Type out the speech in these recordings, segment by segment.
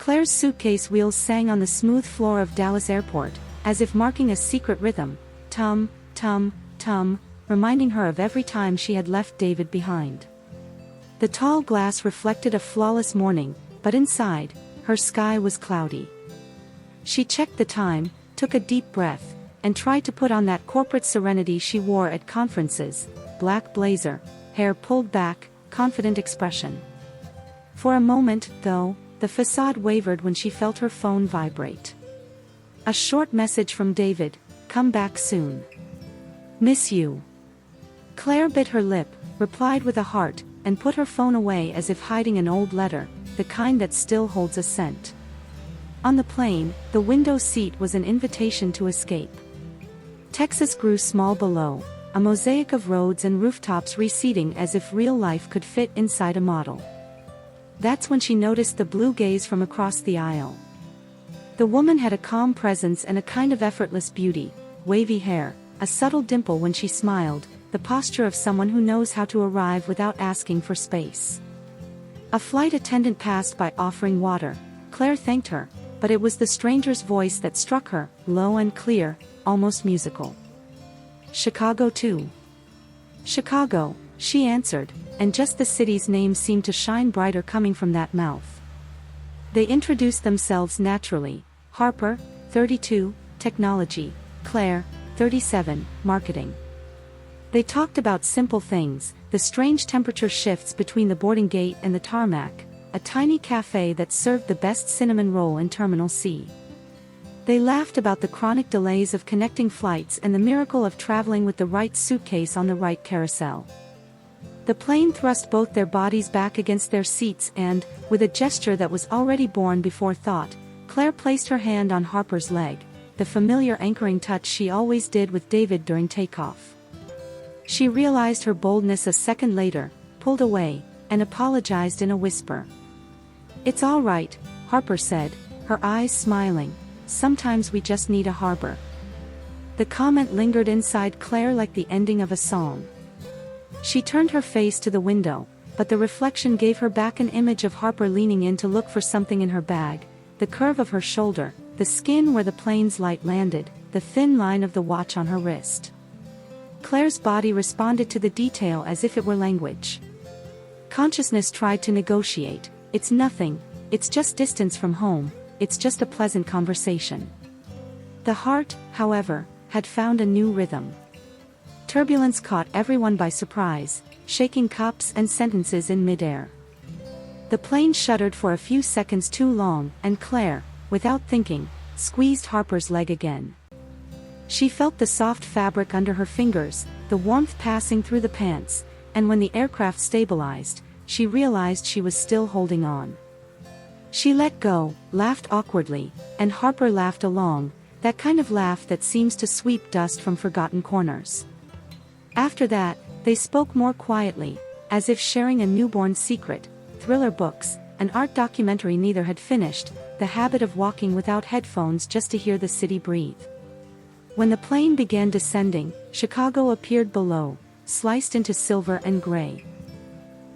Claire's suitcase wheels sang on the smooth floor of Dallas Airport, as if marking a secret rhythm, tum, tum, tum, reminding her of every time she had left David behind. The tall glass reflected a flawless morning, but inside, her sky was cloudy. She checked the time, took a deep breath, and tried to put on that corporate serenity she wore at conferences, black blazer, hair pulled back, confident expression. For a moment, though, the facade wavered when she felt her phone vibrate. A short message from David, "Come back soon. Miss you." Claire bit her lip, replied with a heart, and put her phone away as if hiding an old letter, the kind that still holds a scent. On the plane, the window seat was an invitation to escape. Texas grew small below, a mosaic of roads and rooftops receding as if real life could fit inside a model. That's when she noticed the blue gaze from across the aisle. The woman had a calm presence and a kind of effortless beauty, wavy hair, a subtle dimple when she smiled, the posture of someone who knows how to arrive without asking for space. A flight attendant passed by offering water. Claire thanked her, but it was the stranger's voice that struck her, low and clear, almost musical. "Chicago too?" "Chicago," she answered, and just the city's name seemed to shine brighter coming from that mouth. They introduced themselves naturally: Harper, 32, technology; Claire, 37, marketing. They talked about simple things, the strange temperature shifts between the boarding gate and the tarmac, a tiny cafe that served the best cinnamon roll in Terminal C. They laughed about the chronic delays of connecting flights and the miracle of traveling with the right suitcase on the right carousel. The plane thrust both their bodies back against their seats and, with a gesture that was already born before thought, Claire placed her hand on Harper's leg, the familiar anchoring touch she always did with David during takeoff. She realized her boldness a second later, pulled away, and apologized in a whisper. "It's all right," Harper said, her eyes smiling. "Sometimes we just need a harbor." The comment lingered inside Claire like the ending of a song. She turned her face to the window, but the reflection gave her back an image of Harper leaning in to look for something in her bag, the curve of her shoulder, the skin where the plane's light landed, the thin line of the watch on her wrist. Claire's body responded to the detail as if it were language. Consciousness tried to negotiate. "It's nothing, it's just distance from home, it's just a pleasant conversation." The heart, however, had found a new rhythm. Turbulence caught everyone by surprise, shaking cups and sentences in midair. The plane shuddered for a few seconds too long, and Claire, without thinking, squeezed Harper's leg again. She felt the soft fabric under her fingers, the warmth passing through the pants, and when the aircraft stabilized, she realized she was still holding on. She let go, laughed awkwardly, and Harper laughed along, that kind of laugh that seems to sweep dust from forgotten corners. After that, they spoke more quietly, as if sharing a newborn secret: thriller books, an art documentary neither had finished, the habit of walking without headphones just to hear the city breathe. When the plane began descending, Chicago appeared below, sliced into silver and gray.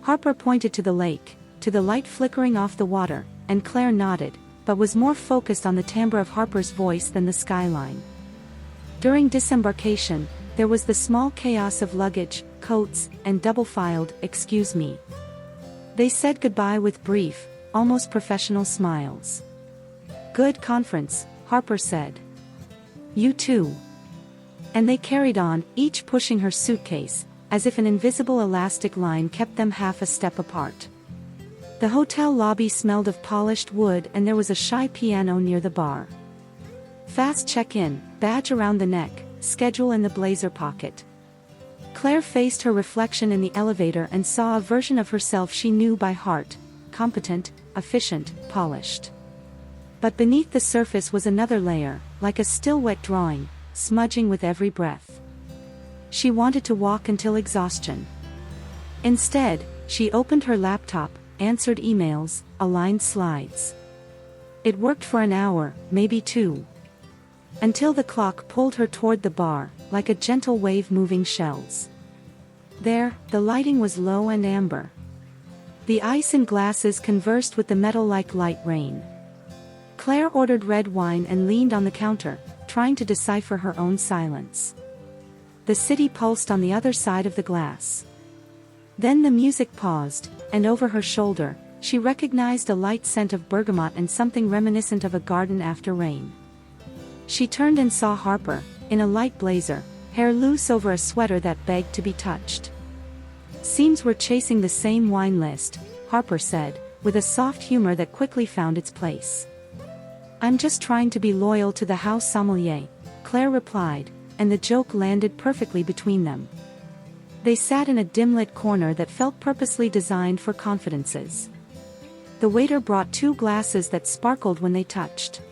Harper pointed to the lake, to the light flickering off the water, and Claire nodded, but was more focused on the timbre of Harper's voice than the skyline. During disembarkation, there was the small chaos of luggage, coats, and double-filed "excuse me." They said goodbye with brief, almost professional smiles. "Good conference," Harper said. "You too." And they carried on, each pushing her suitcase, as if an invisible elastic line kept them half a step apart. The hotel lobby smelled of polished wood and there was a shy piano near the bar. Fast check-in, badge around the neck, schedule in the blazer pocket. Claire faced her reflection in the elevator and saw a version of herself she knew by heart: competent, efficient, polished. But beneath the surface was another layer, like a still wet drawing, smudging with every breath. She wanted to walk until exhaustion. Instead, she opened her laptop, answered emails, aligned slides. It worked for an hour, maybe two. Until the clock pulled her toward the bar, like a gentle wave moving shells. There, the lighting was low and amber. The ice in glasses conversed with the metal like light rain. Claire ordered red wine and leaned on the counter, trying to decipher her own silence. The city pulsed on the other side of the glass. Then the music paused, and over her shoulder, she recognized a light scent of bergamot and something reminiscent of a garden after rain. She turned and saw Harper, in a light blazer, hair loose over a sweater that begged to be touched. "Seems we're chasing the same wine list," Harper said, with a soft humor that quickly found its place. "I'm just trying to be loyal to the house sommelier," Claire replied, and the joke landed perfectly between them. They sat in a dim-lit corner that felt purposely designed for confidences. The waiter brought 2 glasses that sparkled when they touched.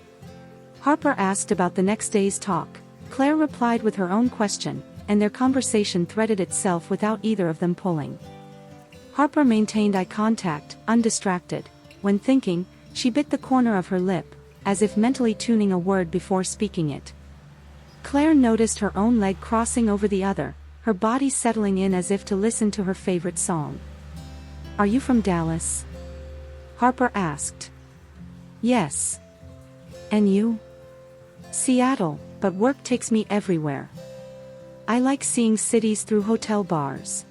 Harper asked about the next day's talk. Claire replied with her own question, and their conversation threaded itself without either of them pulling. Harper maintained eye contact, undistracted. When thinking, she bit the corner of her lip, as if mentally tuning a word before speaking it. Claire noticed her own leg crossing over the other, her body settling in as if to listen to her favorite song. "Are you from Dallas?" Harper asked. "Yes. And you?" "Seattle, but work takes me everywhere. I like seeing cities through hotel bars.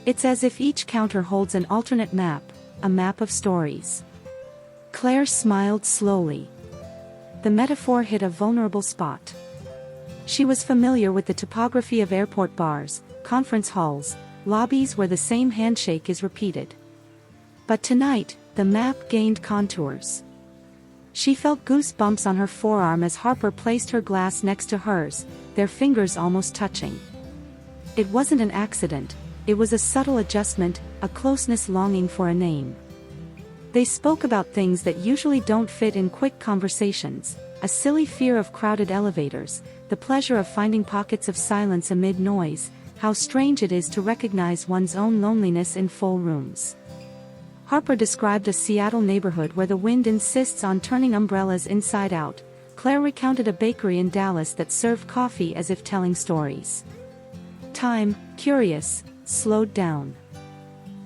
It's as if each counter holds an alternate map, a map of stories." Claire smiled slowly. The metaphor hit a vulnerable spot. She was familiar with the topography of airport bars, conference halls, lobbies where the same handshake is repeated. But tonight, the map gained contours. She felt goosebumps on her forearm as Harper placed her glass next to hers, their fingers almost touching. It wasn't an accident, it was a subtle adjustment, a closeness longing for a name. They spoke about things that usually don't fit in quick conversations, a silly fear of crowded elevators, the pleasure of finding pockets of silence amid noise, how strange it is to recognize one's own loneliness in full rooms. Harper described a Seattle neighborhood where the wind insists on turning umbrellas inside out. Claire recounted a bakery in Dallas that served coffee as if telling stories. Time, curious, slowed down.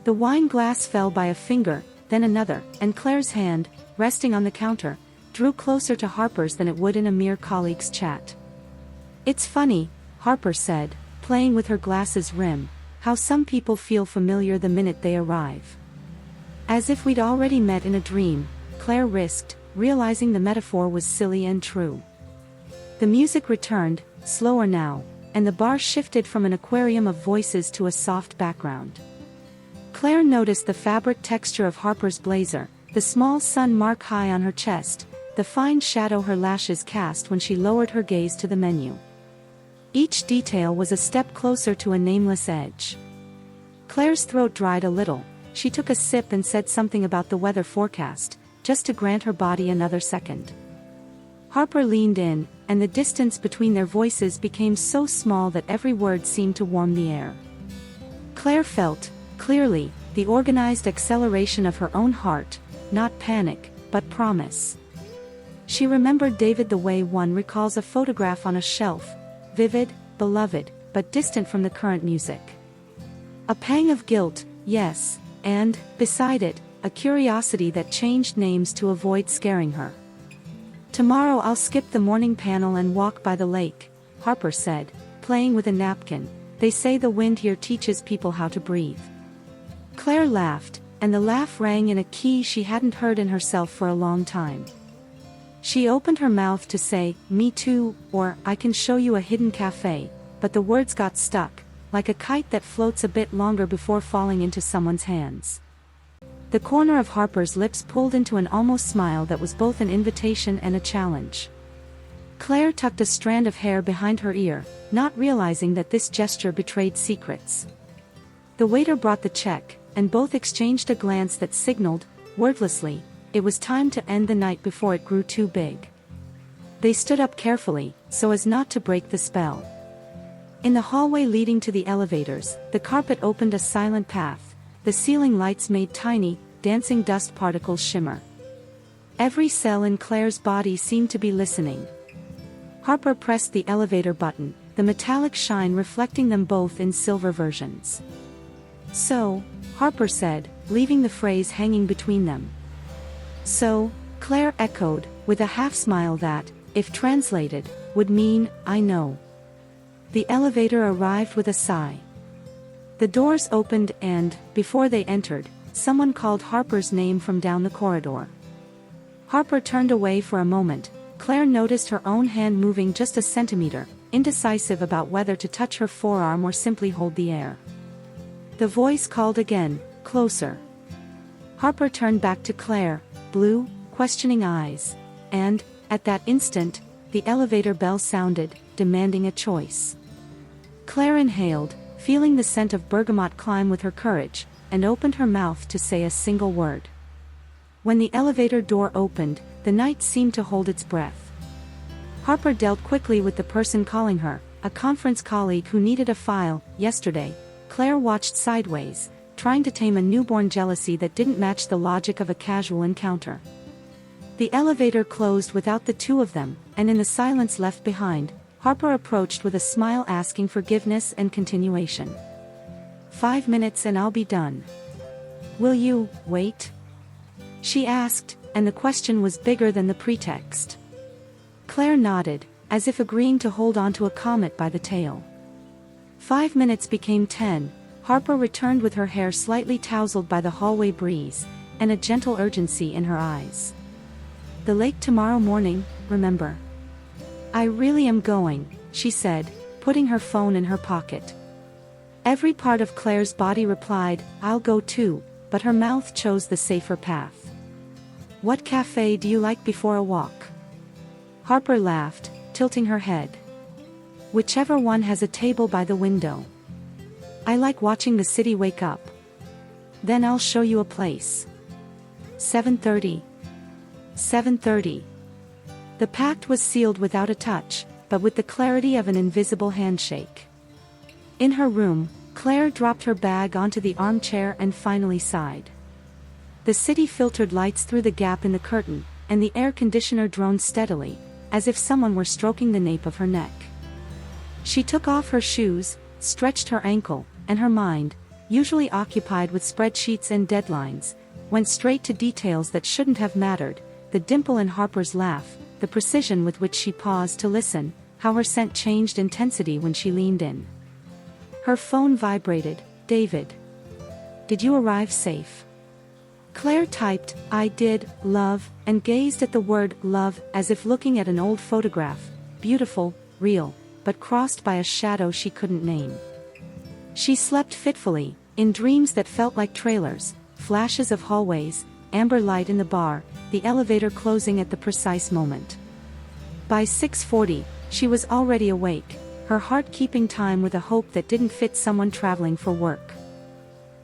The wine glass fell by a finger, then another, and Claire's hand, resting on the counter, drew closer to Harper's than it would in a mere colleague's chat. "It's funny," Harper said, playing with her glass's rim, "how some people feel familiar the minute they arrive." "As if we'd already met in a dream," Claire risked, realizing the metaphor was silly and true. The music returned, slower now, and the bar shifted from an aquarium of voices to a soft background. Claire noticed the fabric texture of Harper's blazer, the small sun mark high on her chest, the fine shadow her lashes cast when she lowered her gaze to the menu. Each detail was a step closer to a nameless edge. Claire's throat dried a little. She took a sip and said something about the weather forecast, just to grant her body another second. Harper leaned in, and the distance between their voices became so small that every word seemed to warm the air. Claire felt, clearly, the organized acceleration of her own heart, not panic, but promise. She remembered David the way one recalls a photograph on a shelf, vivid, beloved, but distant from the current music. A pang of guilt, yes, and, beside it, a curiosity that changed names to avoid scaring her. "Tomorrow I'll skip the morning panel and walk by the lake," Harper said, playing with a napkin. "They say the wind here teaches people how to breathe." Claire laughed, and the laugh rang in a key she hadn't heard in herself for a long time. She opened her mouth to say, "Me too," or "I can show you a hidden cafe," but the words got stuck, like a kite that floats a bit longer before falling into someone's hands. The corner of Harper's lips pulled into an almost smile that was both an invitation and a challenge. Claire tucked a strand of hair behind her ear, not realizing that this gesture betrayed secrets. The waiter brought the check, and both exchanged a glance that signaled, wordlessly, it was time to end the night before it grew too big. They stood up carefully, so as not to break the spell. In the hallway leading to the elevators, the carpet opened a silent path. The ceiling lights made tiny, dancing dust particles shimmer. Every cell in Claire's body seemed to be listening. Harper pressed the elevator button, the metallic shine reflecting them both in silver versions. "So," Harper said, leaving the phrase hanging between them. "So," Claire echoed, with a half-smile that, if translated, would mean, I know. The elevator arrived with a sigh. The doors opened and, before they entered, someone called Harper's name from down the corridor. Harper turned away for a moment. Claire noticed her own hand moving just a centimeter, indecisive about whether to touch her forearm or simply hold the air. The voice called again, closer. Harper turned back to Claire, blue, questioning eyes, and, at that instant, the elevator bell sounded, demanding a choice. Claire inhaled, feeling the scent of bergamot climb with her courage, and opened her mouth to say a single word. When the elevator door opened, the night seemed to hold its breath. Harper dealt quickly with the person calling her, a conference colleague who needed a file. Yesterday, Claire watched sideways, trying to tame a newborn jealousy that didn't match the logic of a casual encounter. The elevator closed without the two of them, and in the silence left behind, Harper approached with a smile asking forgiveness and continuation. 5 minutes and I'll be done. Will you wait? She asked, and the question was bigger than the pretext. Claire nodded, as if agreeing to hold on to a comet by the tail. 5 minutes became 10. Harper returned with her hair slightly tousled by the hallway breeze, and a gentle urgency in her eyes. The lake tomorrow morning, remember? I really am going, she said, putting her phone in her pocket. Every part of Claire's body replied, I'll go too, but her mouth chose the safer path. What cafe do you like before a walk? Harper laughed, tilting her head. Whichever one has a table by the window. I like watching the city wake up. Then I'll show you a place. 7:30. 7:30. The pact was sealed without a touch, but with the clarity of an invisible handshake. In her room, Claire dropped her bag onto the armchair and finally sighed. The city filtered lights through the gap in the curtain, and the air conditioner droned steadily, as if someone were stroking the nape of her neck. She took off her shoes, stretched her ankle, and her mind, usually occupied with spreadsheets and deadlines, went straight to details that shouldn't have mattered, the dimple in Harper's laugh, the precision with which she paused to listen, how her scent changed intensity when she leaned in. Her phone vibrated. David. Did you arrive safe? Claire typed, I did, love, and gazed at the word love as if looking at an old photograph, beautiful, real, but crossed by a shadow she couldn't name. She slept fitfully, in dreams that felt like trailers, flashes of hallways, amber light in the bar, the elevator closing at the precise moment. By 6:40, she was already awake, her heart keeping time with a hope that didn't fit someone traveling for work.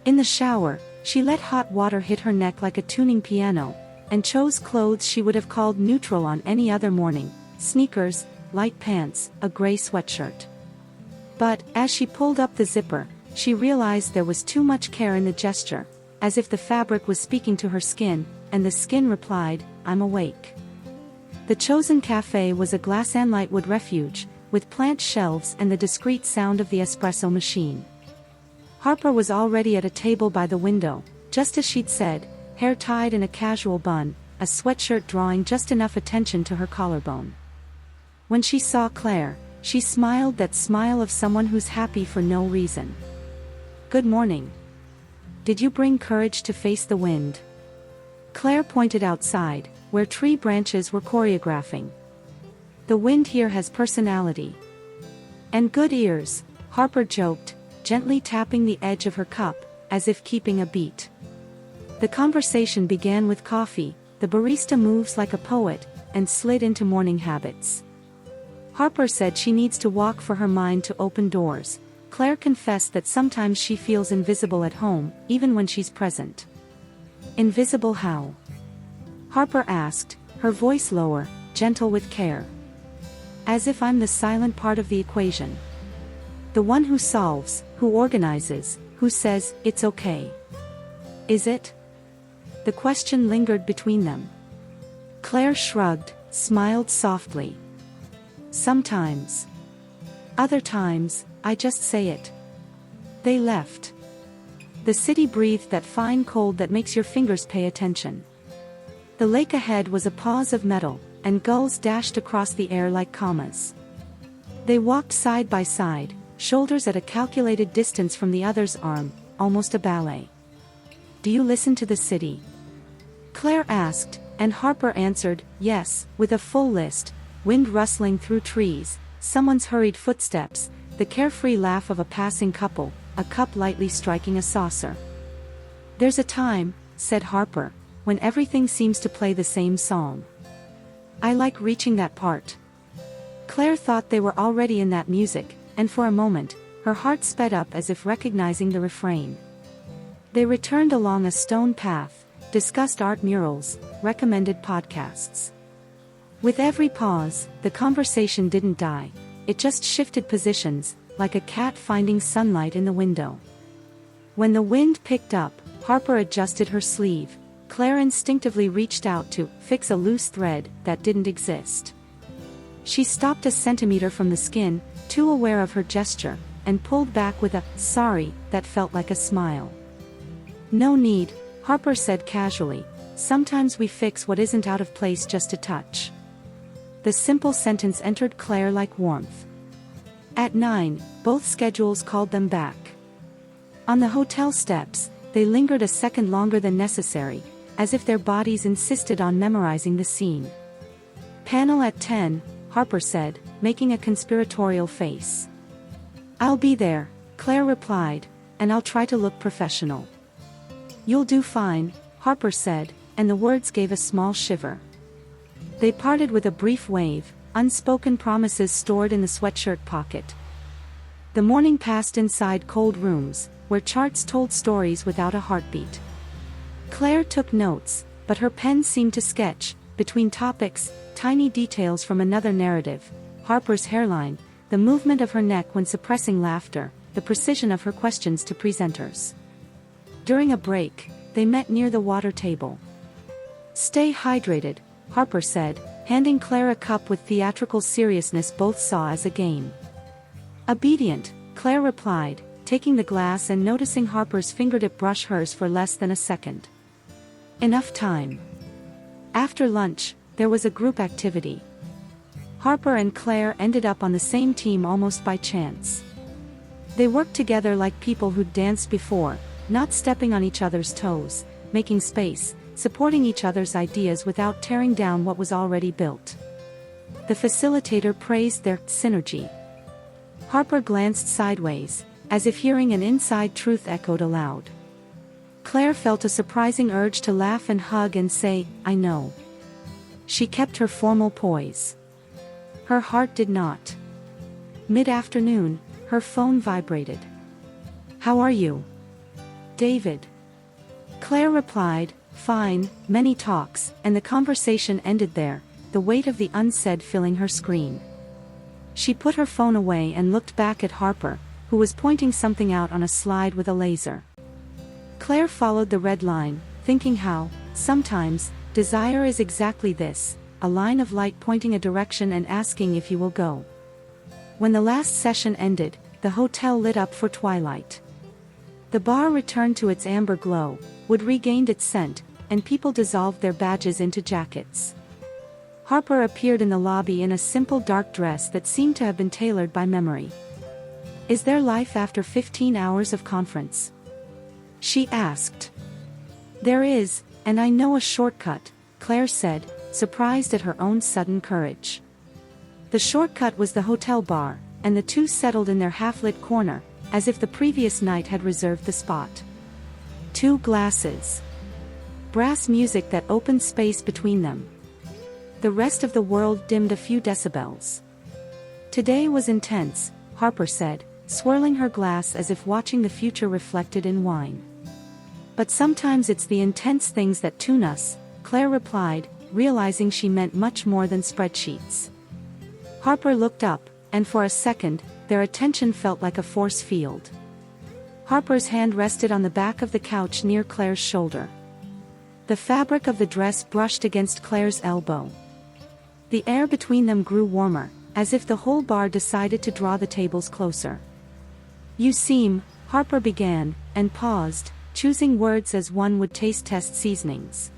In the shower, she let hot water hit her neck like a tuning piano, and chose clothes she would have called neutral on any other morning, sneakers, light pants, a gray sweatshirt. But, as she pulled up the zipper, she realized there was too much care in the gesture, as if the fabric was speaking to her skin, and the skin replied, I'm awake. The chosen cafe was a glass and lightwood refuge, with plant shelves and the discreet sound of the espresso machine. Harper was already at a table by the window, just as she'd said, hair tied in a casual bun, a sweatshirt drawing just enough attention to her collarbone. When she saw Claire, she smiled that smile of someone who's happy for no reason. Good morning. Did you bring courage to face the wind? Claire pointed outside, where tree branches were choreographing. The wind here has personality. And good ears, Harper joked, gently tapping the edge of her cup, as if keeping a beat. The conversation began with coffee, the barista moves like a poet, and slid into morning habits. Harper said she needs to walk for her mind to open doors. Claire confessed that sometimes she feels invisible at home, even when she's present. Invisible how? Harper asked, her voice lower, gentle with care. As if I'm the silent part of the equation. The one who solves, who organizes, who says, it's okay. Is it? The question lingered between them. Claire shrugged, smiled softly. Sometimes. Other times, I just say it. They left. The city breathed that fine cold that makes your fingers pay attention. The lake ahead was a pause of metal, and gulls dashed across the air like commas. They walked side by side, shoulders at a calculated distance from the other's arm, almost a ballet. "Do you listen to the city?" Claire asked, and Harper answered, yes, with a full list: wind rustling through trees, someone's hurried footsteps, the carefree laugh of a passing couple, a cup lightly striking a saucer. "There's a time," said Harper, "when everything seems to play the same song. I like reaching that part." Claire thought they were already in that music, and for a moment, her heart sped up as if recognizing the refrain. They returned along a stone path, discussed art murals, recommended podcasts. With every pause, the conversation didn't die, it just shifted positions, like a cat finding sunlight in the window. When the wind picked up, Harper adjusted her sleeve. Claire instinctively reached out to fix a loose thread that didn't exist. She stopped a centimeter from the skin, too aware of her gesture, and pulled back with a "sorry" that felt like a smile. "No need," Harper said casually, "sometimes we fix what isn't out of place just a touch." The simple sentence entered Claire like warmth. At 9, both schedules called them back. On the hotel steps, they lingered a second longer than necessary, as if their bodies insisted on memorizing the scene. "Panel at 10, Harper said, making a conspiratorial face. "I'll be there," Claire replied, "and I'll try to look professional." "You'll do fine," Harper said, and the words gave a small shiver. They parted with a brief wave, unspoken promises stored in the sweatshirt pocket. The morning passed inside cold rooms, where charts told stories without a heartbeat. Claire took notes, but her pen seemed to sketch, between topics, tiny details from another narrative: Harper's hairline, the movement of her neck when suppressing laughter, the precision of her questions to presenters. During a break, they met near the water table. "Stay hydrated," Harper said, handing Claire a cup with theatrical seriousness both saw as a game. "Obedient," Claire replied, taking the glass and noticing Harper's fingertip brush hers for less than a second. Enough time. After lunch, there was a group activity. Harper and Claire ended up on the same team almost by chance. They worked together like people who'd danced before, not stepping on each other's toes, making space, supporting each other's ideas without tearing down what was already built. The facilitator praised their synergy. Harper glanced sideways, as if hearing an inside truth echoed aloud. Claire felt a surprising urge to laugh and hug and say, "I know." She kept her formal poise. Her heart did not. Mid-afternoon, her phone vibrated. "How are you, David?" Claire replied, "Fine." Many talks, and the conversation ended there, the weight of the unsaid filling her screen. She put her phone away and looked back at Harper, who was pointing something out on a slide with a laser. Claire followed the red line, thinking how, sometimes, desire is exactly this, a line of light pointing a direction and asking if you will go. When the last session ended, the hotel lit up for twilight. The bar returned to its amber glow, wood regained its scent, and people dissolved their badges into jackets. Harper appeared in the lobby in a simple dark dress that seemed to have been tailored by memory. "Is there life after 15 hours of conference?" she asked. "There is, and I know a shortcut," Claire said, surprised at her own sudden courage. The shortcut was the hotel bar, and the two settled in their half-lit corner, as if the previous night had reserved the spot. 2 glasses. Brass music that opened space between them. The rest of the world dimmed a few decibels. "Today was intense," Harper said, swirling her glass as if watching the future reflected in wine. "But sometimes it's the intense things that tune us," Claire replied, realizing she meant much more than spreadsheets. Harper looked up, and for a second, their attention felt like a force field. Harper's hand rested on the back of the couch near Claire's shoulder. The fabric of the dress brushed against Claire's elbow. The air between them grew warmer, as if the whole bar decided to draw the tables closer. "You seem," Harper began, and paused, choosing words as one would taste test seasonings.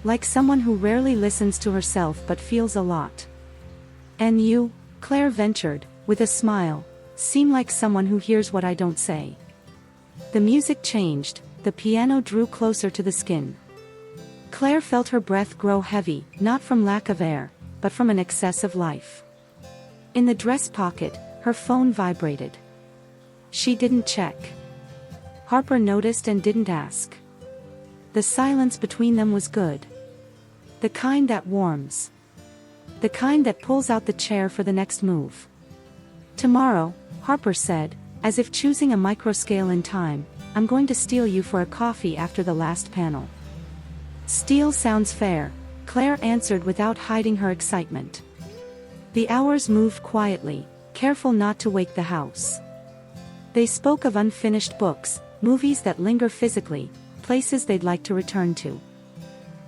Like someone who rarely listens to herself but feels a lot. And you, Claire ventured, with a smile, seem like someone who hears what I don't say. The music changed, the piano drew closer to the skin. Claire felt her breath grow heavy, not from lack of air, but from an excess of life. In the dress pocket, her phone vibrated. She didn't check. Harper noticed and didn't ask. The silence between them was good. The kind that warms. The kind that pulls out the chair for the next move. Tomorrow, Harper said, as if choosing a microscale in time, I'm going to steal you for a coffee after the last panel. Steal sounds fair, Claire answered without hiding her excitement. The hours moved quietly, careful not to wake the house. They spoke of unfinished books, movies that linger physically, places they'd like to return to.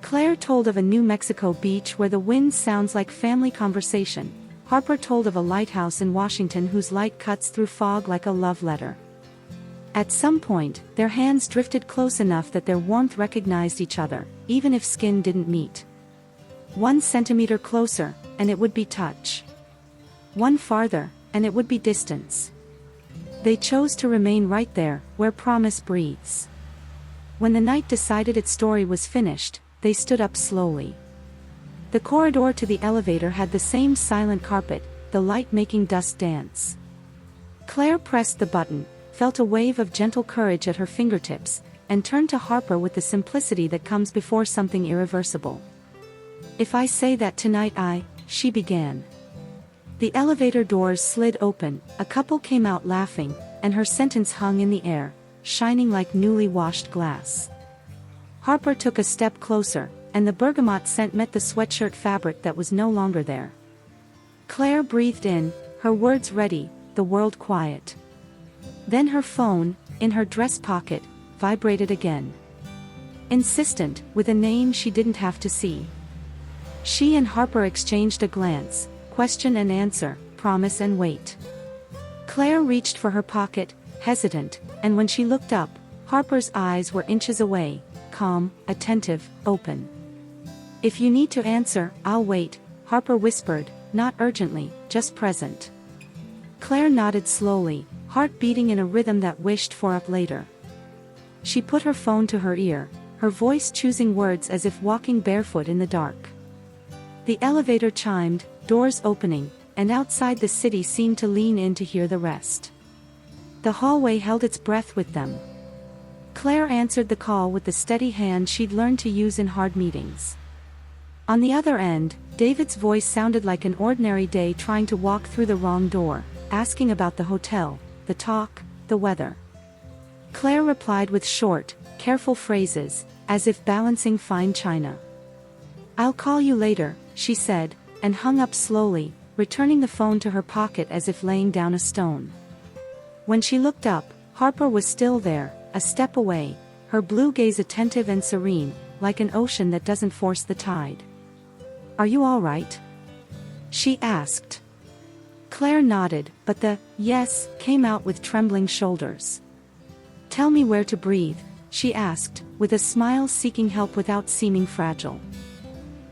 Claire told of a New Mexico beach where the wind sounds like family conversation. Harper told of a lighthouse in Washington whose light cuts through fog like a love letter. At some point, their hands drifted close enough that their warmth recognized each other, even if skin didn't meet. 1 centimeter closer, and it would be touch. 1 farther, and it would be distance. They chose to remain right there, where promise breathes. When the night decided its story was finished, they stood up slowly. The corridor to the elevator had the same silent carpet, the light making dust dance. Claire pressed the button, felt a wave of gentle courage at her fingertips, and turned to Harper with the simplicity that comes before something irreversible. If I say that tonight she began. The elevator doors slid open, a couple came out laughing, and her sentence hung in the air, shining like newly washed glass. Harper took a step closer, and the bergamot scent met the sweatshirt fabric that was no longer there. Claire breathed in, her words ready, the world quiet. Then her phone, in her dress pocket, vibrated again. Insistent, with a name she didn't have to see. She and Harper exchanged a glance, question and answer, promise and wait. Claire reached for her pocket, hesitant, and when she looked up, Harper's eyes were inches away, calm, attentive, open. If you need to answer, I'll wait, Harper whispered, not urgently, just present. Claire nodded slowly, heart beating in a rhythm that wished for up later. She put her phone to her ear, her voice choosing words as if walking barefoot in the dark. The elevator chimed, doors opening, and outside the city seemed to lean in to hear the rest. The hallway held its breath with them. Claire answered the call with the steady hand she'd learned to use in hard meetings. On the other end, David's voice sounded like an ordinary day trying to walk through the wrong door, asking about the hotel, the talk, the weather. Claire replied with short, careful phrases, as if balancing fine china. I'll call you later, she said, and hung up slowly, returning the phone to her pocket as if laying down a stone. When she looked up, Harper was still there, a step away, her blue gaze attentive and serene, like an ocean that doesn't force the tide. Are you all right? She asked. Claire nodded, but the yes came out with trembling shoulders. Tell me where to breathe, she asked, with a smile seeking help without seeming fragile.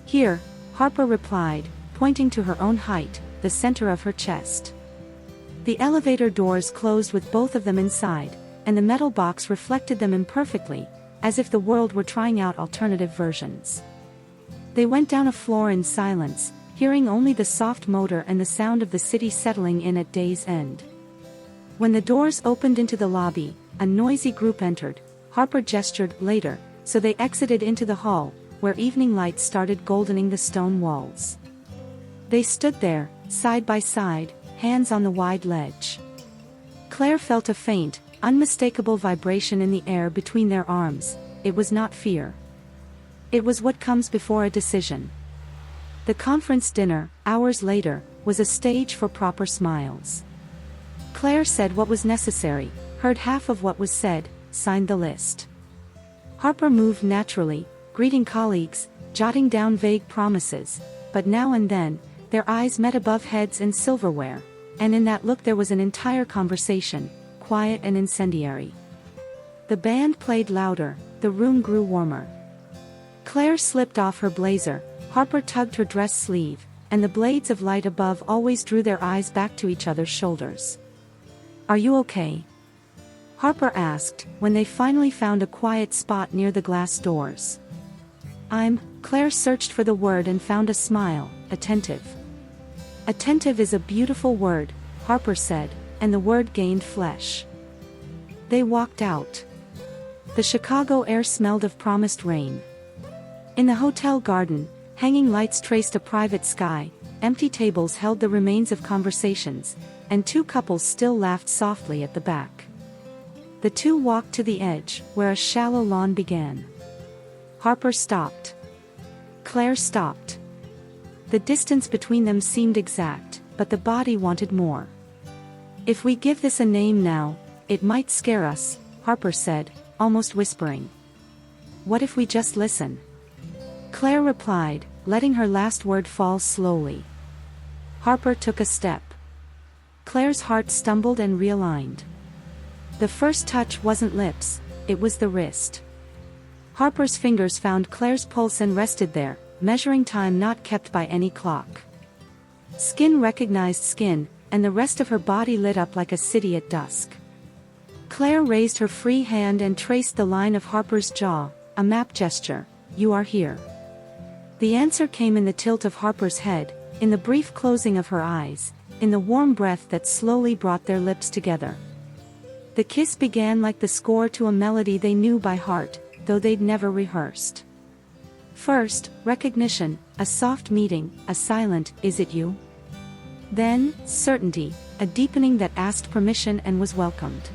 Here, Harper replied, pointing to her own height, the center of her chest. The elevator doors closed with both of them inside, and the metal box reflected them imperfectly, as if the world were trying out alternative versions. They went down a floor in silence, hearing only the soft motor and the sound of the city settling in at day's end. When the doors opened into the lobby, a noisy group entered. Harper gestured later, so they exited into the hall, where evening light started goldening the stone walls. They stood there, side by side, hands on the wide ledge. Claire felt a faint, unmistakable vibration in the air between their arms. It was not fear. It was what comes before a decision. The conference dinner, hours later, was a stage for proper smiles. Claire said what was necessary, heard half of what was said, signed the list. Harper moved naturally, greeting colleagues, jotting down vague promises, but now and then, their eyes met above heads and silverware, and in that look there was an entire conversation, quiet and incendiary. The band played louder, the room grew warmer. Claire slipped off her blazer, Harper tugged her dress sleeve, and the blades of light above always drew their eyes back to each other's shoulders. "Are you okay?" Harper asked, when they finally found a quiet spot near the glass doors. Claire searched for the word and found a smile, attentive. "Attentive is a beautiful word," Harper said, and the word gained flesh. They walked out. The Chicago air smelled of promised rain. In the hotel garden, hanging lights traced a private sky, empty tables held the remains of conversations, and two couples still laughed softly at the back. The two walked to the edge, where a shallow lawn began. Harper stopped. Claire stopped. The distance between them seemed exact, but the body wanted more. "If we give this a name now, it might scare us," Harper said, almost whispering. "What if we just listen?" Claire replied, letting her last word fall slowly. Harper took a step. Claire's heart stumbled and realigned. The first touch wasn't lips, it was the wrist. Harper's fingers found Claire's pulse and rested there, measuring time not kept by any clock. Skin recognized skin, and the rest of her body lit up like a city at dusk. Claire raised her free hand and traced the line of Harper's jaw, a map gesture. "You are here." The answer came in the tilt of Harper's head, in the brief closing of her eyes, in the warm breath that slowly brought their lips together. The kiss began like the score to a melody they knew by heart, though they'd never rehearsed. First, recognition, a soft meeting, a silent, "Is it you?" Then, certainty, a deepening that asked permission and was welcomed.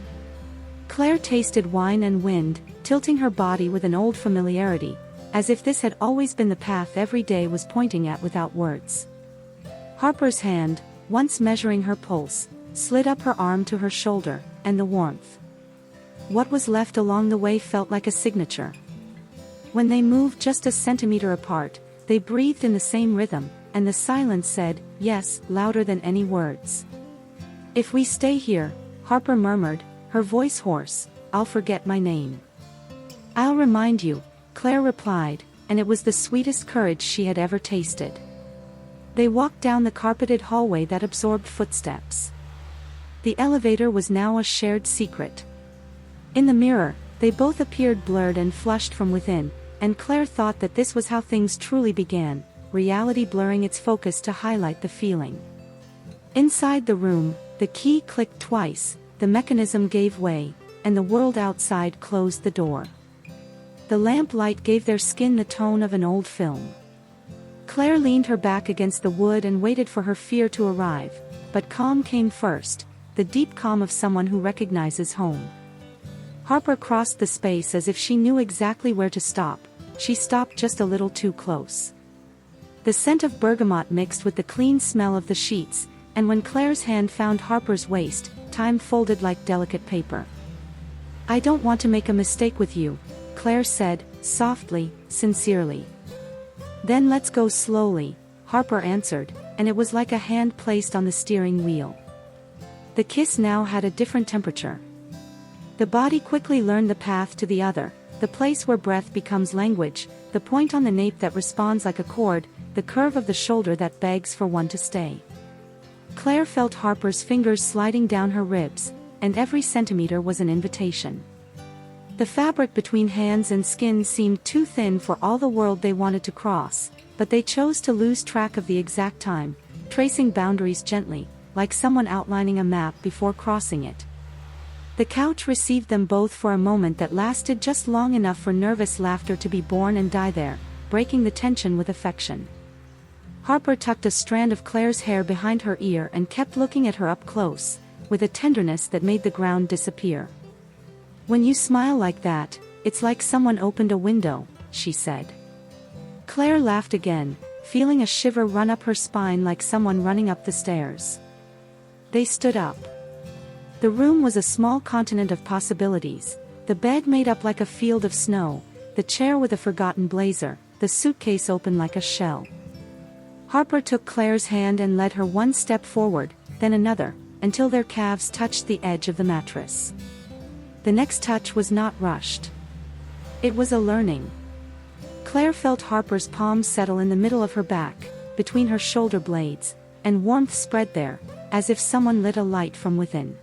Claire tasted wine and wind, tilting her body with an old familiarity, as if this had always been the path every day was pointing at without words. Harper's hand, once measuring her pulse, slid up her arm to her shoulder, and the warmth. What was left along the way felt like a signature. When they moved just a centimeter apart, they breathed in the same rhythm, and the silence said, yes, louder than any words. "If we stay here," Harper murmured, her voice hoarse, "I'll forget my name." "I'll remind you," Claire replied, and it was the sweetest courage she had ever tasted. They walked down the carpeted hallway that absorbed footsteps. The elevator was now a shared secret. In the mirror, they both appeared blurred and flushed from within, and Claire thought that this was how things truly began, reality blurring its focus to highlight the feeling. Inside the room, the key clicked twice, the mechanism gave way, and the world outside closed the door. The lamp light gave their skin the tone of an old film. Claire leaned her back against the wood and waited for her fear to arrive, but calm came first, the deep calm of someone who recognizes home. Harper crossed the space as if she knew exactly where to stop. She stopped just a little too close. The scent of bergamot mixed with the clean smell of the sheets, and when Claire's hand found Harper's waist, time folded like delicate paper. "I don't want to make a mistake with you," Claire said, softly, sincerely. "Then let's go slowly," Harper answered, and it was like a hand placed on the steering wheel. The kiss now had a different temperature. The body quickly learned the path to the other, the place where breath becomes language, the point on the nape that responds like a chord, the curve of the shoulder that begs for one to stay. Claire felt Harper's fingers sliding down her ribs, and every centimeter was an invitation. The fabric between hands and skin seemed too thin for all the world they wanted to cross, but they chose to lose track of the exact time, tracing boundaries gently, like someone outlining a map before crossing it. The couch received them both for a moment that lasted just long enough for nervous laughter to be born and die there, breaking the tension with affection. Harper tucked a strand of Claire's hair behind her ear and kept looking at her up close, with a tenderness that made the ground disappear. "When you smile like that, it's like someone opened a window," she said. Claire laughed again, feeling a shiver run up her spine like someone running up the stairs. They stood up. The room was a small continent of possibilities, the bed made up like a field of snow, the chair with a forgotten blazer, the suitcase open like a shell. Harper took Claire's hand and led her one step forward, then another, until their calves touched the edge of the mattress. The next touch was not rushed. It was a learning. Claire felt Harper's palms settle in the middle of her back, between her shoulder blades, and warmth spread there, as if someone lit a light from within.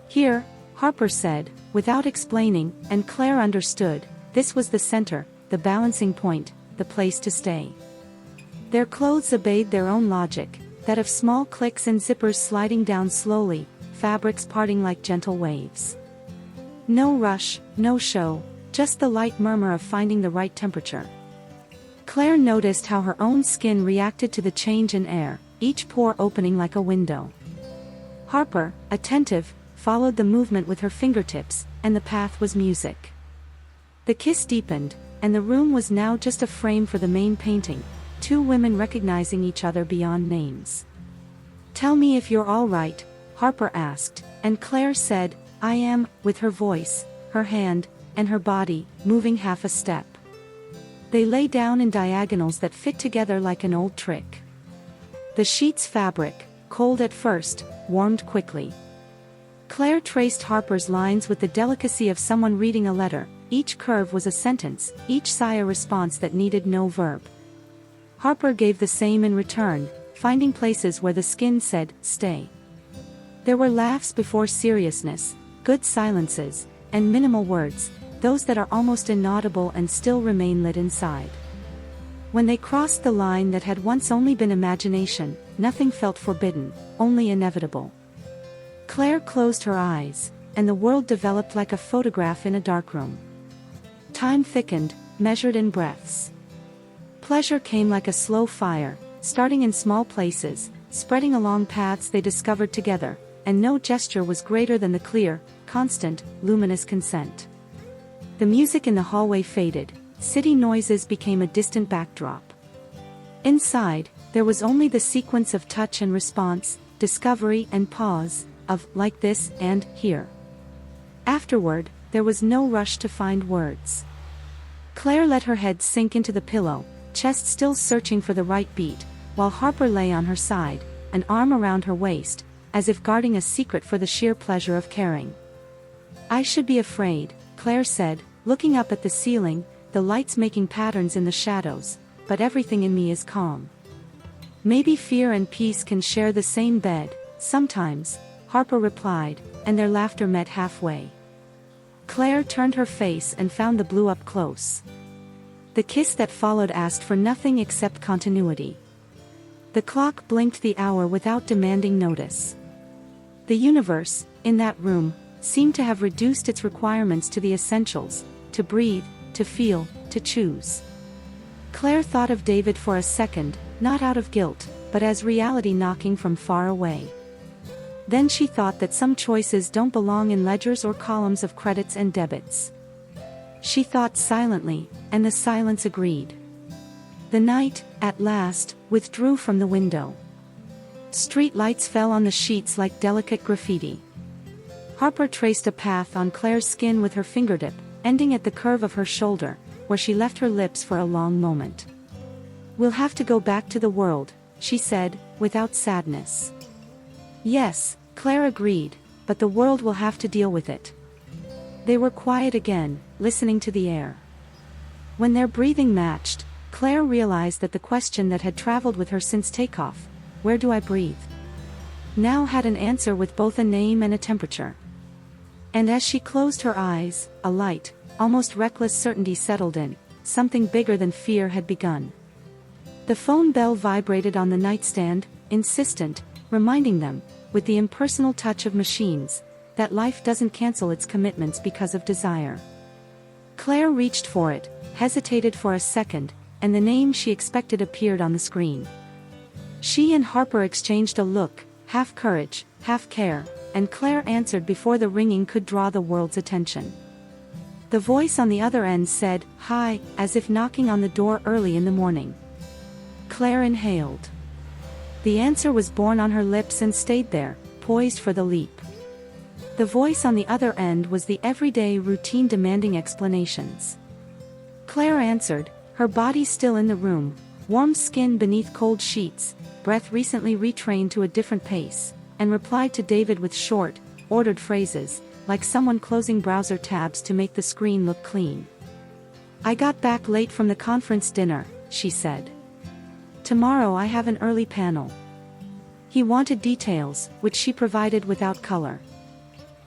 "Here," Harper said, without explaining, and Claire understood. This was the center, the balancing point, the place to stay. Their clothes obeyed their own logic, that of small clicks and zippers sliding down slowly, fabrics parting like gentle waves. No rush, no show, just the light murmur of finding the right temperature. Claire noticed how her own skin reacted to the change in air, each pore opening like a window. Harper, attentive, followed the movement with her fingertips, and the path was music. The kiss deepened, and the room was now just a frame for the main painting, two women recognizing each other beyond names. "Tell me if you're all right," Harper asked, and Claire said, "I am," with her voice, her hand, and her body, moving half a step. They lay down in diagonals that fit together like an old trick. The sheet's fabric, cold at first, warmed quickly. Claire traced Harper's lines with the delicacy of someone reading a letter. Each curve was a sentence, each sigh a response that needed no verb. Harper gave the same in return, finding places where the skin said, "Stay." There were laughs before seriousness, good silences, and minimal words, those that are almost inaudible and still remain lit inside. When they crossed the line that had once only been imagination, nothing felt forbidden, only inevitable. Claire closed her eyes, and the world developed like a photograph in a darkroom. Time thickened, measured in breaths. Pleasure came like a slow fire, starting in small places, spreading along paths they discovered together, and no gesture was greater than the clear, constant, luminous consent. The music in the hallway faded, city noises became a distant backdrop. Inside, there was only the sequence of touch and response, discovery and pause, of like this and here. Afterward, there was no rush to find words. Claire let her head sink into the pillow, chest still searching for the right beat, while Harper lay on her side, an arm around her waist, as if guarding a secret for the sheer pleasure of caring. "I should be afraid," Claire said, looking up at the ceiling, the lights making patterns in the shadows, "but everything in me is calm." "Maybe fear and peace can share the same bed, sometimes," Harper replied, and their laughter met halfway. Claire turned her face and found the blue up close. The kiss that followed asked for nothing except continuity. The clock blinked the hour without demanding notice. The universe, in that room, seemed to have reduced its requirements to the essentials: to breathe, to feel, to choose. Claire thought of David for a second, not out of guilt, but as reality knocking from far away. Then she thought that some choices don't belong in ledgers or columns of credits and debits. She thought silently, and the silence agreed. The night, at last, withdrew from the window. Street lights fell on the sheets like delicate graffiti. Harper traced a path on Claire's skin with her fingertip, ending at the curve of her shoulder, where she left her lips for a long moment. "We'll have to go back to the world," she said, without sadness. "Yes," Claire agreed, "but the world will have to deal with it." They were quiet again, listening to the air. When their breathing matched, Claire realized that the question that had traveled with her since takeoff, "Where do I breathe?" now had an answer with both a name and a temperature. And as she closed her eyes, a light, almost reckless certainty settled in. Something bigger than fear had begun. The phone bell vibrated on the nightstand, insistent, reminding them, with the impersonal touch of machines, that life doesn't cancel its commitments because of desire. Claire reached for it, hesitated for a second, and the name she expected appeared on the screen. She and Harper exchanged a look, half courage, half care, and Claire answered before the ringing could draw the world's attention. The voice on the other end said, "Hi," as if knocking on the door early in the morning. Claire inhaled. The answer was born on her lips and stayed there, poised for the leap. The voice on the other end was the everyday routine demanding explanations. Claire answered, her body still in the room, warm skin beneath cold sheets, breath recently retrained to a different pace, and replied to David with short, ordered phrases, like someone closing browser tabs to make the screen look clean. "I got back late from the conference dinner," she said. "Tomorrow I have an early panel." He wanted details, which she provided without color.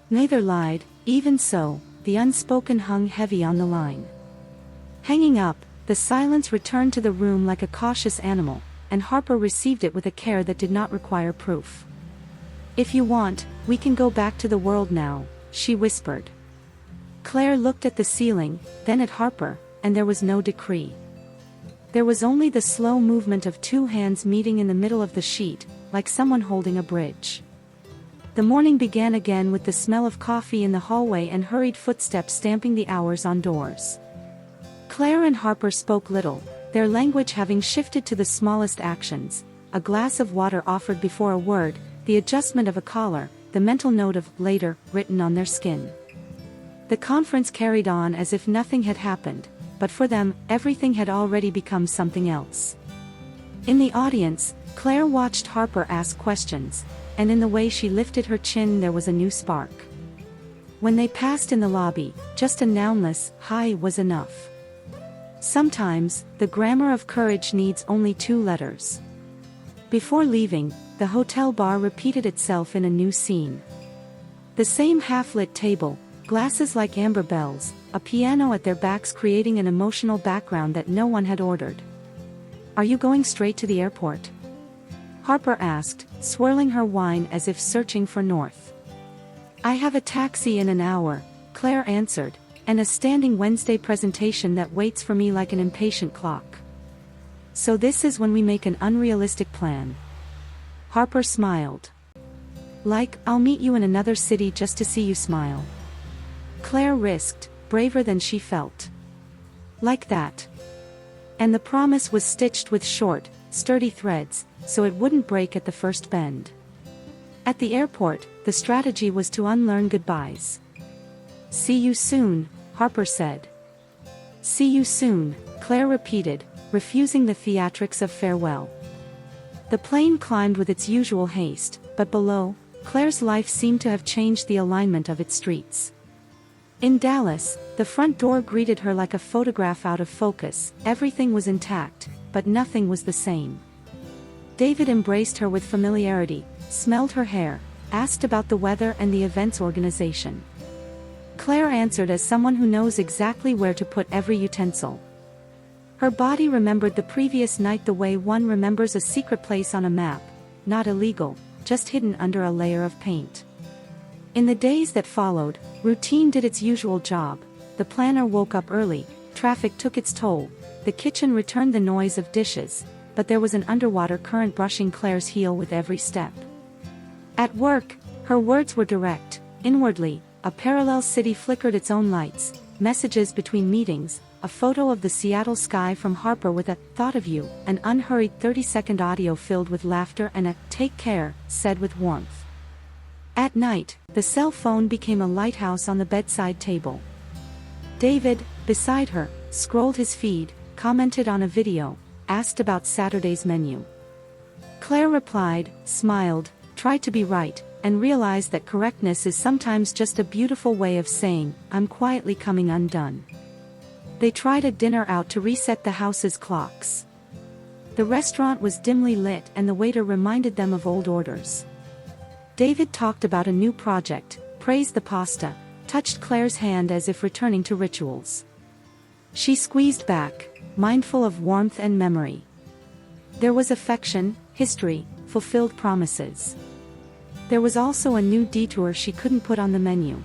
Neither lied. Even so, the unspoken hung heavy on the line. Hanging up, the silence returned to the room like a cautious animal, and Harper received it with a care that did not require proof. "If you want, we can go back to the world now," she whispered. Claire looked at the ceiling, then at Harper, and there was no decree. There was only the slow movement of two hands meeting in the middle of the sheet, like someone holding a bridge. The morning began again with the smell of coffee in the hallway and hurried footsteps stamping the hours on doors. Claire and Harper spoke little, their language having shifted to the smallest actions: a glass of water offered before a word, the adjustment of a collar, the mental note of "later" written on their skin. The conference carried on as if nothing had happened, but for them, everything had already become something else. In the audience, Claire watched Harper ask questions, and in the way she lifted her chin there was a new spark. When they passed in the lobby, just a nounless "hi" was enough. Sometimes, the grammar of courage needs only 2 letters. Before leaving, the hotel bar repeated itself in a new scene. The same half-lit table, glasses like amber bells, a piano at their backs creating an emotional background that no one had ordered. "Are you going straight to the airport?" Harper asked, swirling her wine as if searching for north. "I have a taxi in an hour," Claire answered, "and a standing Wednesday presentation that waits for me like an impatient clock." "So this is when we make an unrealistic plan." Harper smiled. "Like, I'll meet you in another city just to see you smile." Claire risked, braver than she felt. "Like that." And the promise was stitched with short, sturdy threads, so it wouldn't break at the first bend. At the airport, the strategy was to unlearn goodbyes. "See you soon," Harper said. "See you soon," Claire repeated, refusing the theatrics of farewell. The plane climbed with its usual haste, but below, Claire's life seemed to have changed the alignment of its streets. In Dallas, the front door greeted her like a photograph out of focus. Everything was intact, but nothing was the same. David embraced her with familiarity, smelled her hair, asked about the weather and the event's organization. Claire answered as someone who knows exactly where to put every utensil. Her body remembered the previous night the way one remembers a secret place on a map, not illegal, just hidden under a layer of paint. In the days that followed, routine did its usual job. The planner woke up early, traffic took its toll, the kitchen returned the noise of dishes, but there was an underwater current brushing Claire's heel with every step. At work, her words were direct. Inwardly, a parallel city flickered its own lights, messages between meetings, a photo of the Seattle sky from Harper with a "thought of you," an unhurried 30-second audio filled with laughter and a "take care," said with warmth. At night, the cell phone became a lighthouse on the bedside table. David, beside her, scrolled his feed, commented on a video, asked about Saturday's menu. Claire replied, smiled, tried to be right, and realized that correctness is sometimes just a beautiful way of saying, "I'm quietly coming undone." They tried a dinner out to reset the house's clocks. The restaurant was dimly lit and the waiter reminded them of old orders. David talked about a new project, praised the pasta, touched Claire's hand as if returning to rituals. She squeezed back, mindful of warmth and memory. There was affection, history, fulfilled promises. There was also a new detour she couldn't put on the menu.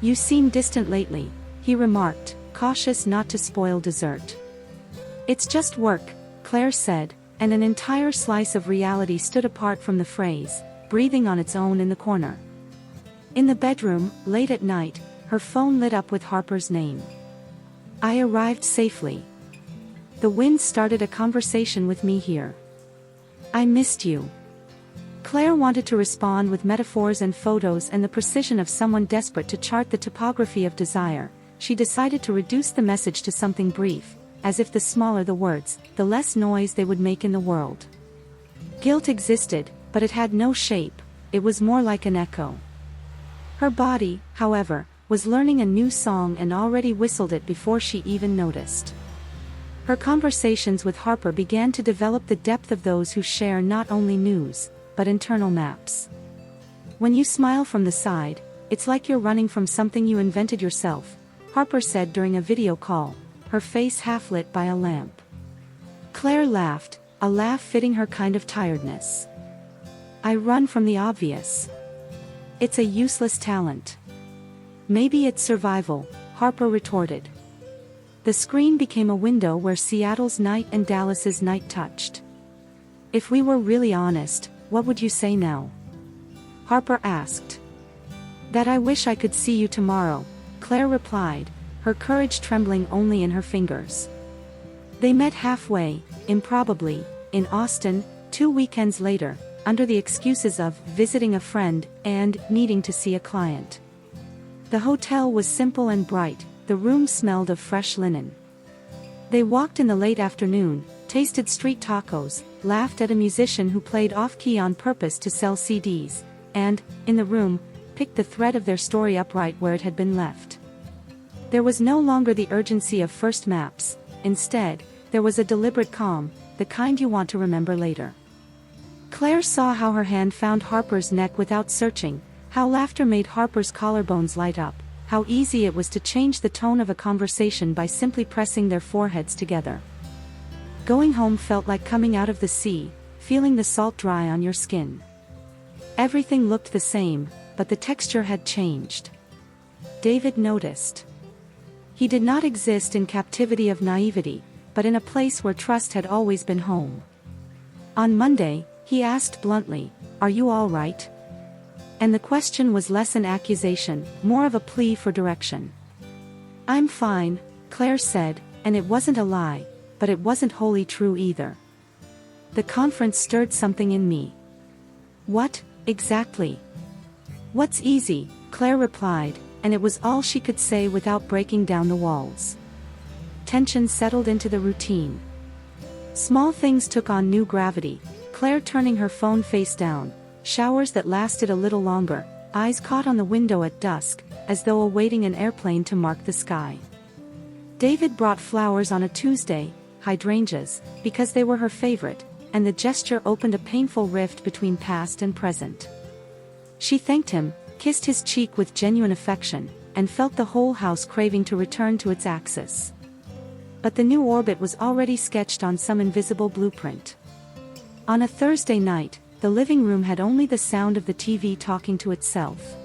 "You seem distant lately," he remarked, cautious not to spoil dessert. "It's just work," Claire said, and an entire slice of reality stood apart from the phrase, breathing on its own in the corner. In the bedroom, late at night, her phone lit up with Harper's name. "I arrived safely. The wind started a conversation with me here. I missed you." Claire wanted to respond with metaphors and photos and the precision of someone desperate to chart the topography of desire. She decided to reduce the message to something brief, as if the smaller the words, the less noise they would make in the world. Guilt existed, but it had no shape, it was more like an echo. Her body, however, was learning a new song and already whistled it before she even noticed. Her conversations with Harper began to develop the depth of those who share not only news, but internal maps. When you smile from the side, it's like you're running from something you invented yourself, Harper said during a video call, her face half lit by a lamp. Claire laughed, a laugh fitting her kind of tiredness. I run from the obvious. It's a useless talent. Maybe it's survival, Harper retorted. The screen became a window where Seattle's night and Dallas's night touched. If we were really honest, what would you say now? Harper asked. That I wish I could see you tomorrow, Claire replied, her courage trembling only in her fingers. They met halfway, improbably, in Austin, 2 weekends later, under the excuses of visiting a friend and needing to see a client. The hotel was simple and bright, the room smelled of fresh linen. They walked in the late afternoon, tasted street tacos, laughed at a musician who played off-key on purpose to sell CDs, and, in the room, picked the thread of their story up right where it had been left. There was no longer the urgency of first maps, instead, there was a deliberate calm, the kind you want to remember later. Claire saw how her hand found Harper's neck without searching, how laughter made Harper's collarbones light up, how easy it was to change the tone of a conversation by simply pressing their foreheads together. Going home felt like coming out of the sea, feeling the salt dry on your skin. Everything looked the same, but the texture had changed. David noticed. He did not exist in captivity of naivety, but in a place where trust had always been home. On Monday, he asked bluntly, "Are you all right?" And the question was less an accusation, more of a plea for direction. "I'm fine," Claire said, and it wasn't a lie, but it wasn't wholly true either. The conference stirred something in me. What, exactly? What's easy, Claire replied, and it was all she could say without breaking down the walls. Tension settled into the routine. Small things took on new gravity, Claire turning her phone face down, showers that lasted a little longer, eyes caught on the window at dusk, as though awaiting an airplane to mark the sky. David brought flowers on a Tuesday, hydrangeas, because they were her favorite, and the gesture opened a painful rift between past and present. She thanked him, kissed his cheek with genuine affection, and felt the whole house craving to return to its axis. But the new orbit was already sketched on some invisible blueprint. On a Thursday night, the living room had only the sound of the TV talking to itself.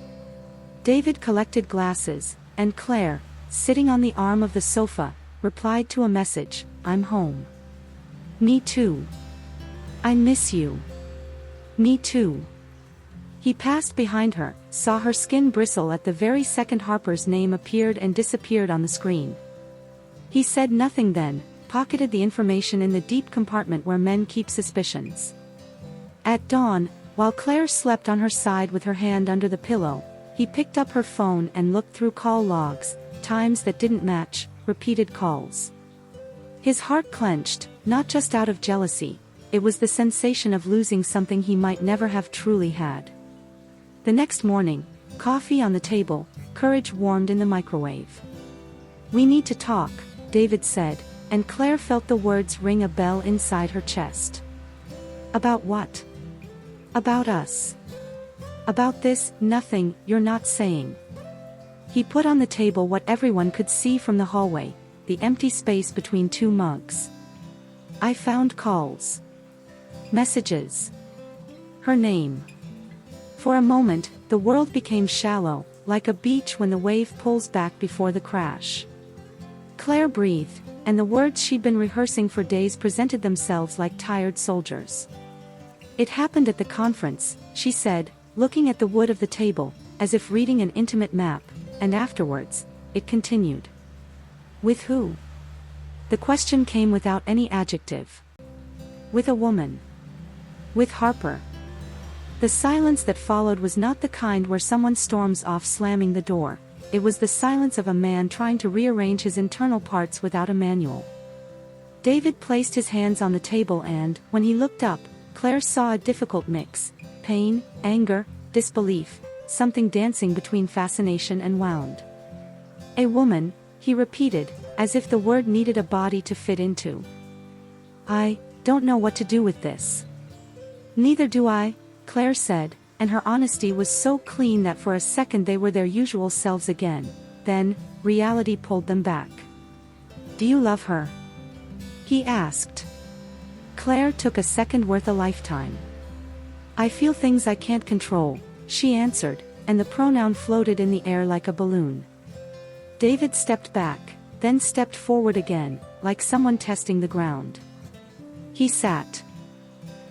David collected glasses, and Claire, sitting on the arm of the sofa, replied to a message, "I'm home." "Me too. I miss you." "Me too." He passed behind her, saw her skin bristle at the very second Harper's name appeared and disappeared on the screen. He said nothing then, pocketed the information in the deep compartment where men keep suspicions. At dawn, while Claire slept on her side with her hand under the pillow, he picked up her phone and looked through call logs, times that didn't match, repeated calls. His heart clenched, not just out of jealousy, it was the sensation of losing something he might never have truly had. The next morning, coffee on the table, courage warmed in the microwave. "We need to talk," David said, and Claire felt the words ring a bell inside her chest. "About what?" "About us. About this, nothing, you're not saying." He put on the table what everyone could see from the hallway, the empty space between two mugs. "I found calls. Messages. Her name." For a moment, the world became shallow, like a beach when the wave pulls back before the crash. Claire breathed, and the words she'd been rehearsing for days presented themselves like tired soldiers. "It happened at the conference," she said, looking at the wood of the table, as if reading an intimate map, and afterwards, it continued. "With who?" The question came without any adjective. "With a woman. With Harper." The silence that followed was not the kind where someone storms off slamming the door. It was the silence of a man trying to rearrange his internal parts without a manual. David placed his hands on the table and, when he looked up, Claire saw a difficult mix: pain, anger, disbelief, something dancing between fascination and wound. A woman, he repeated, as if the word needed a body to fit into. I don't know what to do with this. Neither do I, Claire said, and her honesty was so clean that for a second they were their usual selves again. Then, reality pulled them back. Do you love her? He asked. Claire took a second worth a lifetime. I feel things I can't control, she answered, and the pronoun floated in the air like a balloon. David stepped back, then stepped forward again, like someone testing the ground. He sat.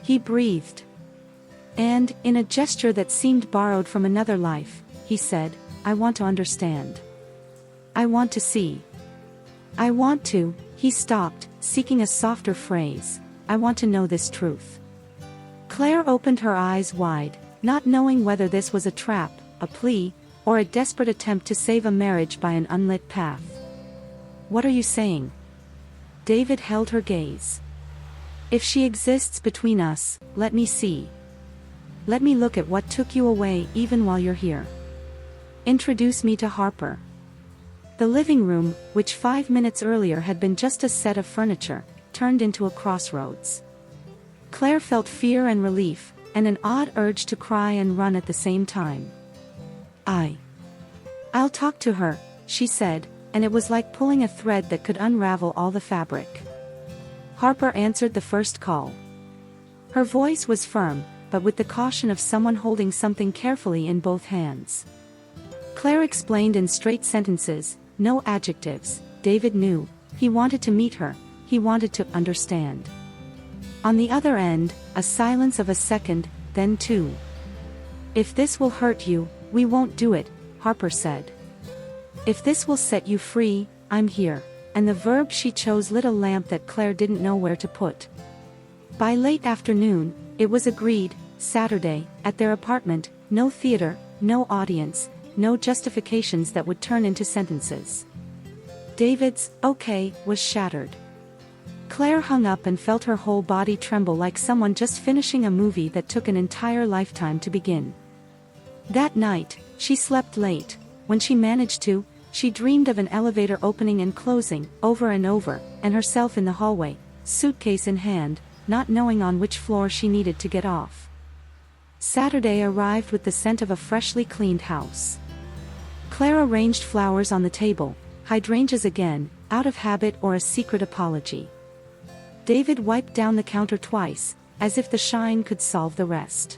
He breathed. And, in a gesture that seemed borrowed from another life, he said, I want to understand. I want to see. I want to, he stopped, seeking a softer phrase. I want to know this truth. Claire opened her eyes wide, not knowing whether this was a trap, a plea, or a desperate attempt to save a marriage by an unlit path. What are you saying? David held her gaze. If she exists between us, let me see. Let me look at what took you away even while you're here. Introduce me to Harper. The living room, which 5 minutes earlier had been just a set of furniture, turned into a crossroads. Claire felt fear and relief, and an odd urge to cry and run at the same time. I'll talk to her, she said, and it was like pulling a thread that could unravel all the fabric. Harper answered the first call. Her voice was firm, but with the caution of someone holding something carefully in both hands. Claire explained in straight sentences, no adjectives. David knew. He wanted to meet her. He wanted to understand. On the other end, a silence of a second, then two. If this will hurt you, we won't do it, Harper said. If this will set you free, I'm here. And the verb she chose lit a lamp that Claire didn't know where to put. By late afternoon, it was agreed, Saturday, at their apartment, no theater, no audience, no justifications that would turn into sentences. David's okay was shattered. Claire hung up and felt her whole body tremble like someone just finishing a movie that took an entire lifetime to begin. That night, she slept late. When she managed to, she dreamed of an elevator opening and closing, over and over, and herself in the hallway, suitcase in hand, not knowing on which floor she needed to get off. Saturday arrived with the scent of a freshly cleaned house. Claire arranged flowers on the table, hydrangeas again, out of habit or a secret apology. David wiped down the counter twice, as if the shine could solve the rest.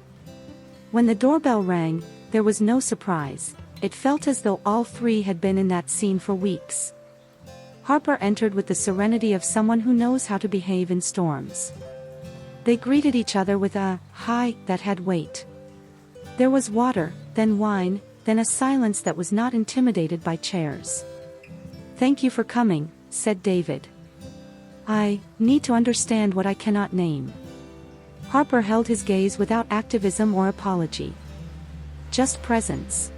When the doorbell rang, there was no surprise. It felt as though all three had been in that scene for weeks. Harper entered with the serenity of someone who knows how to behave in storms. They greeted each other with a hi that had weight. There was water, then wine, then a silence that was not intimidated by chairs. Thank you for coming, said David. I need to understand what I cannot name. Harper held his gaze without activism or apology. Just presence.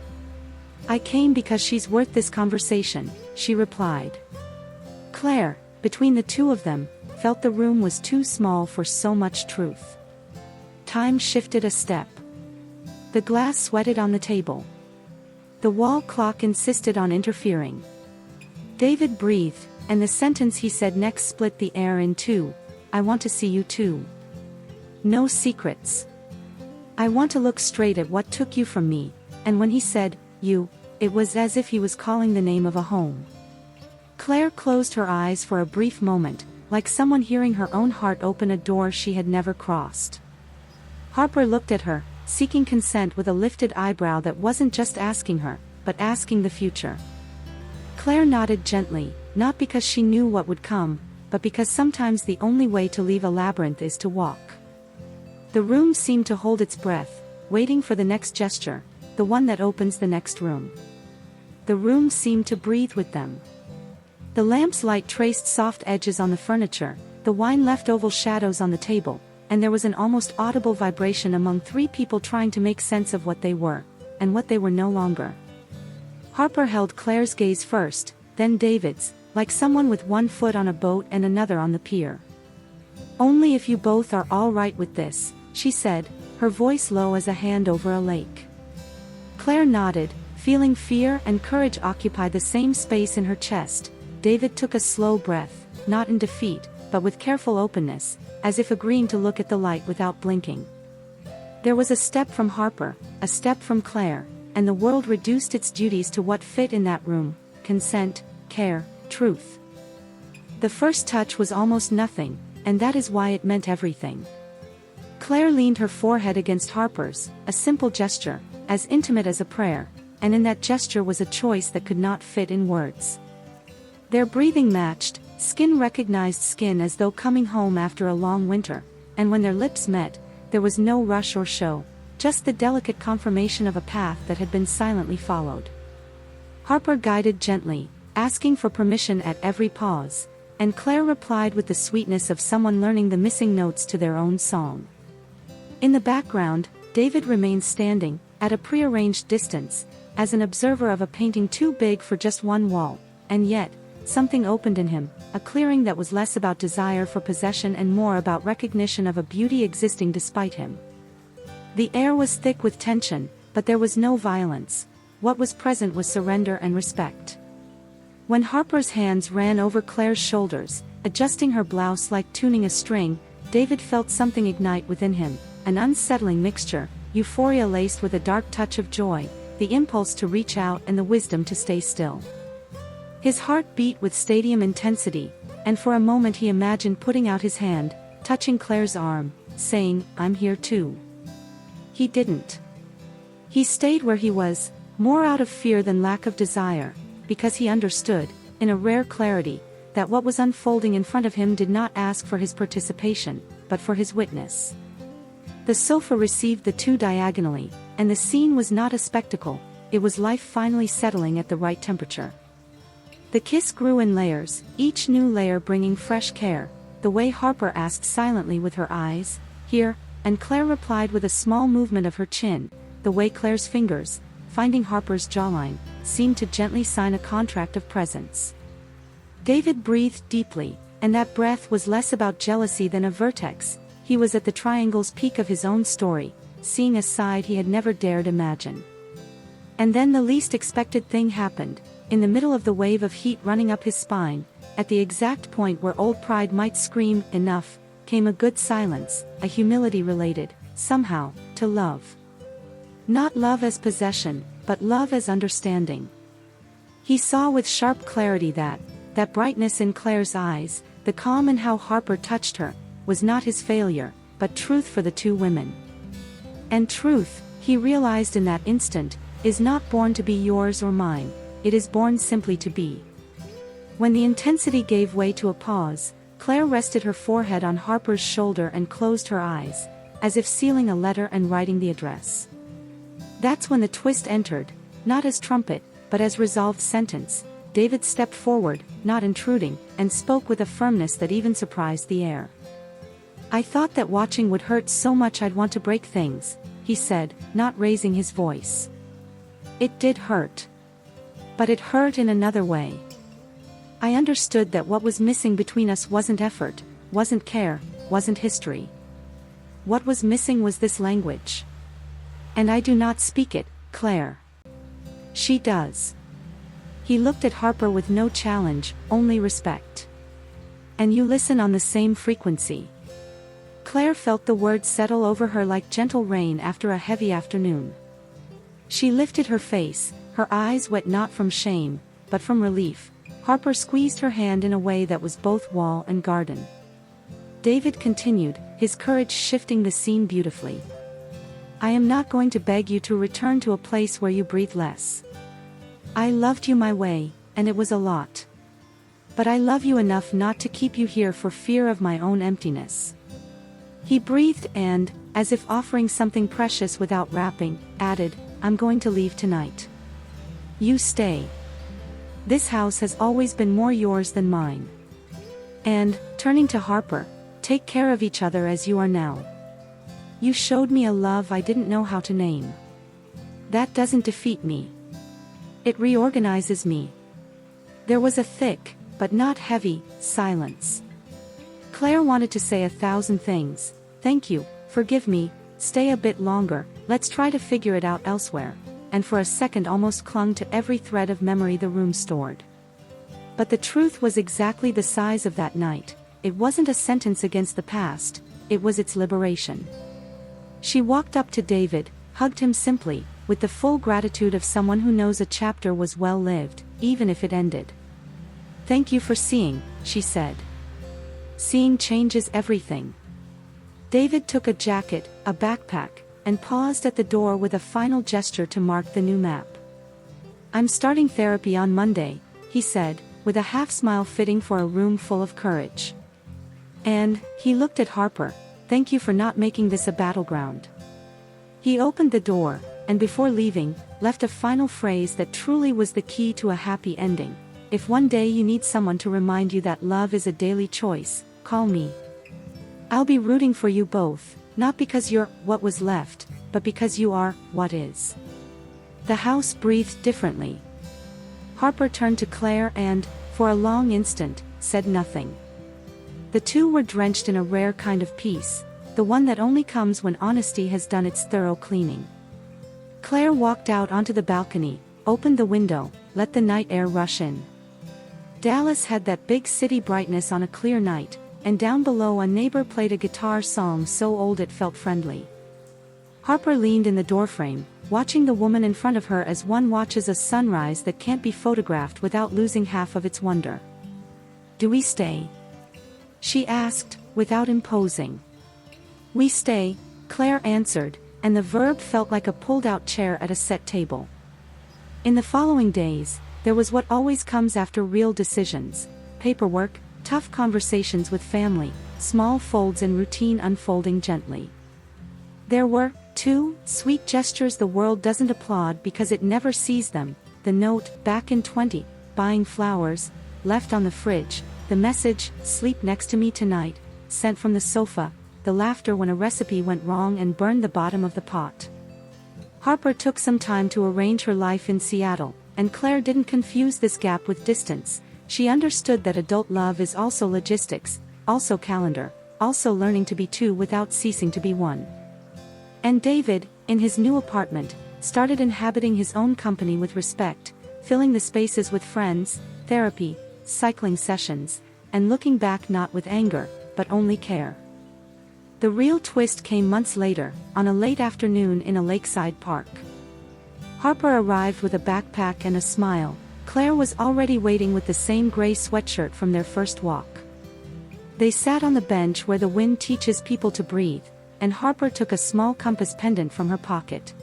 I came because she's worth this conversation, she replied. Claire, between the two of them, felt the room was too small for so much truth. Time shifted a step. The glass sweated on the table. The wall clock insisted on interfering. David breathed, and the sentence he said next split the air in two. I want to see you too. No secrets. I want to look straight at what took you from me, and when he said, you, it was as if he was calling the name of a home. Claire closed her eyes for a brief moment, like someone hearing her own heart open a door she had never crossed. Harper looked at her, seeking consent with a lifted eyebrow that wasn't just asking her, but asking the future. Claire nodded gently, not because she knew what would come, but because sometimes the only way to leave a labyrinth is to walk. The room seemed to hold its breath, waiting for the next gesture, the one that opens the next room. The room seemed to breathe with them. The lamp's light traced soft edges on the furniture, the wine left oval shadows on the table, and there was an almost audible vibration among three people trying to make sense of what they were, and what they were no longer. Harper held Claire's gaze first, then David's, like someone with one foot on a boat and another on the pier. Only if you both are all right with this, she said, her voice low as a hand over a lake. Claire nodded, Feeling fear and courage occupy the same space in her chest, David took a slow breath, not in defeat, but with careful openness, as if agreeing to look at the light without blinking. There was a step from Harper, a step from Claire, and the world reduced its duties to what fit in that room: consent, care, truth. The first touch was almost nothing, and that is why it meant everything. Claire leaned her forehead against Harper's, a simple gesture, as intimate as a prayer, and in that gesture was a choice that could not fit in words. Their breathing matched, skin recognized skin as though coming home after a long winter, and when their lips met, there was no rush or show, just the delicate confirmation of a path that had been silently followed. Harper guided gently, asking for permission at every pause, and Claire replied with the sweetness of someone learning the missing notes to their own song. In the background, David remained standing, at a prearranged distance, as an observer of a painting too big for just one wall, and yet, something opened in him, a clearing that was less about desire for possession and more about recognition of a beauty existing despite him. The air was thick with tension, but there was no violence. What was present was surrender and respect. When Harper's hands ran over Claire's shoulders, adjusting her blouse like tuning a string, David felt something ignite within him, an unsettling mixture, euphoria laced with a dark touch of joy, the impulse to reach out and the wisdom to stay still. His heart beat with stadium intensity, and for a moment he imagined putting out his hand, touching Claire's arm, saying, "I'm here too." He didn't. He stayed where he was, more out of fear than lack of desire, because he understood, in a rare clarity, that what was unfolding in front of him did not ask for his participation, but for his witness. The sofa received the two diagonally, and the scene was not a spectacle, it was life finally settling at the right temperature. The kiss grew in layers, each new layer bringing fresh care, the way Harper asked silently with her eyes, "Here?" and Claire replied with a small movement of her chin, the way Claire's fingers, finding Harper's jawline, seemed to gently sign a contract of presence. David breathed deeply, and that breath was less about jealousy than a vertex. He was at the triangle's peak of his own story, seeing a side he had never dared imagine. And then the least expected thing happened. In the middle of the wave of heat running up his spine, at the exact point where old pride might scream, "Enough," came a good silence, a humility related, somehow, to love. Not love as possession, but love as understanding. He saw with sharp clarity that brightness in Claire's eyes, the calm in how Harper touched her, was not his failure, but truth for the two women. And truth, he realized in that instant, is not born to be yours or mine. It is born simply to be. When the intensity gave way to a pause, Claire rested her forehead on Harper's shoulder and closed her eyes, as if sealing a letter and writing the address. That's when the twist entered, not as trumpet, but as resolved sentence. David stepped forward, not intruding, and spoke with a firmness that even surprised the air. "I thought that watching would hurt so much I'd want to break things," he said, not raising his voice. It did hurt. But it hurt in another way. I understood that what was missing between us wasn't effort, wasn't care, wasn't history. What was missing was this language. And I do not speak it, Claire. She does. He looked at Harper with no challenge, only respect. And you listen on the same frequency. Claire felt the words settle over her like gentle rain after a heavy afternoon. She lifted her face, her eyes wet not from shame, but from relief. Harper squeezed her hand in a way that was both wall and garden. David continued, his courage shifting the scene beautifully. "I am not going to beg you to return to a place where you breathe less. I loved you my way, and it was a lot. But I love you enough not to keep you here for fear of my own emptiness." He breathed and, as if offering something precious without wrapping, added, "I'm going to leave tonight. You stay. This house has always been more yours than mine. And," turning to Harper, "take care of each other as you are now. You showed me a love I didn't know how to name. That doesn't defeat me. It reorganizes me." There was a thick, but not heavy, silence. Claire wanted to say 1,000 things. "Thank you, forgive me, stay a bit longer, let's try to figure it out elsewhere." and for a second almost clung to every thread of memory the room stored. But the truth was exactly the size of that night. It wasn't a sentence against the past, it was its liberation. She walked up to David, hugged him simply, with the full gratitude of someone who knows a chapter was well lived, even if it ended. "Thank you for seeing," she said. "Seeing changes everything." David took a jacket, a backpack, and paused at the door with a final gesture to mark the new map. "I'm starting therapy on Monday," he said, with a half-smile fitting for a room full of courage. "And," he looked at Harper, "thank you for not making this a battleground." He opened the door, and before leaving, left a final phrase that truly was the key to a happy ending. "If one day you need someone to remind you that love is a daily choice, call me. I'll be rooting for you both, not because you're what was left, but because you are what is." The house breathed differently. Harper turned to Claire and, for a long instant, said nothing. The two were drenched in a rare kind of peace, the one that only comes when honesty has done its thorough cleaning. Claire walked out onto the balcony, opened the window, let the night air rush in. Dallas had that big city brightness on a clear night, and down below a neighbor played a guitar song so old it felt friendly. Harper leaned in the doorframe, watching the woman in front of her as one watches a sunrise that can't be photographed without losing half of its wonder. "Do we stay?" she asked, without imposing. "We stay," Claire answered, and the verb felt like a pulled-out chair at a set table. In the following days, there was what always comes after real decisions: paperwork, tough conversations with family, small folds in routine unfolding gently. There were, too, sweet gestures the world doesn't applaud because it never sees them: the note, back in 20, buying flowers, left on the fridge, the message, "Sleep next to me tonight," sent from the sofa, the laughter when a recipe went wrong and burned the bottom of the pot. Harper took some time to arrange her life in Seattle, and Claire didn't confuse this gap with distance. She understood that adult love is also logistics, also calendar, also learning to be two without ceasing to be one. And David, in his new apartment, started inhabiting his own company with respect, filling the spaces with friends, therapy, cycling sessions, and looking back not with anger, but only care. The real twist came months later, on a late afternoon in a lakeside park. Harper arrived with a backpack and a smile. Claire was already waiting with the same gray sweatshirt from their first walk. They sat on the bench where the wind teaches people to breathe, and Harper took a small compass pendant from her pocket.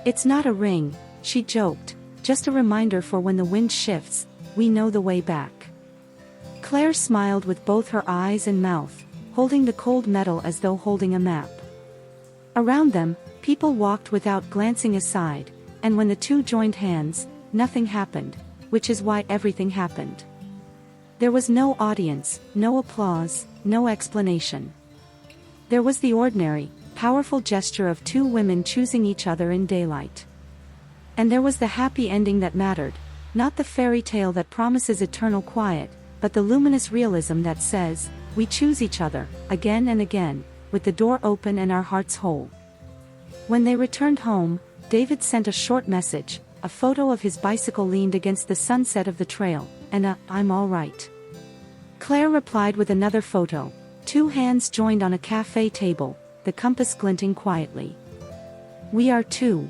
"It's not a ring," she joked, "just a reminder for when the wind shifts, we know the way back." Claire smiled with both her eyes and mouth, holding the cold metal as though holding a map. Around them, people walked without glancing aside, and when the two joined hands, nothing happened, which is why everything happened. There was no audience, no applause, no explanation. There was the ordinary, powerful gesture of two women choosing each other in daylight. And there was the happy ending that mattered, not the fairy tale that promises eternal quiet, but the luminous realism that says, "We choose each other, again and again, with the door open and our hearts whole." When they returned home, David sent a short message, a photo of his bicycle leaned against the sunset of the trail, and a "I'm all right." Claire replied with another photo, two hands joined on a cafe table, the compass glinting quietly. "We are two."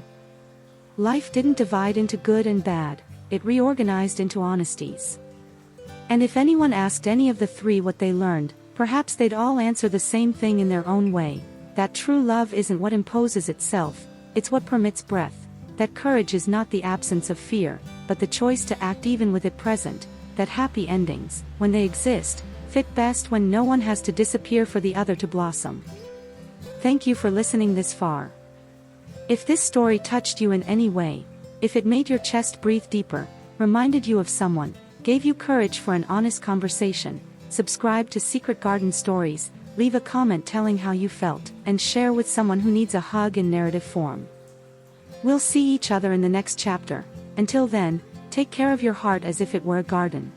Life didn't divide into good and bad, it reorganized into honesties. And if anyone asked any of the three what they learned, perhaps they'd all answer the same thing in their own way: that true love isn't what imposes itself, it's what permits breath. That courage is not the absence of fear, but the choice to act even with it present. That happy endings, when they exist, fit best when no one has to disappear for the other to blossom. Thank you for listening this far. If this story touched you in any way, if it made your chest breathe deeper, reminded you of someone, gave you courage for an honest conversation, subscribe to Secret Garden Stories, leave a comment telling how you felt, and share with someone who needs a hug in narrative form. We'll see each other in the next chapter. Until then, take care of your heart as if it were a garden.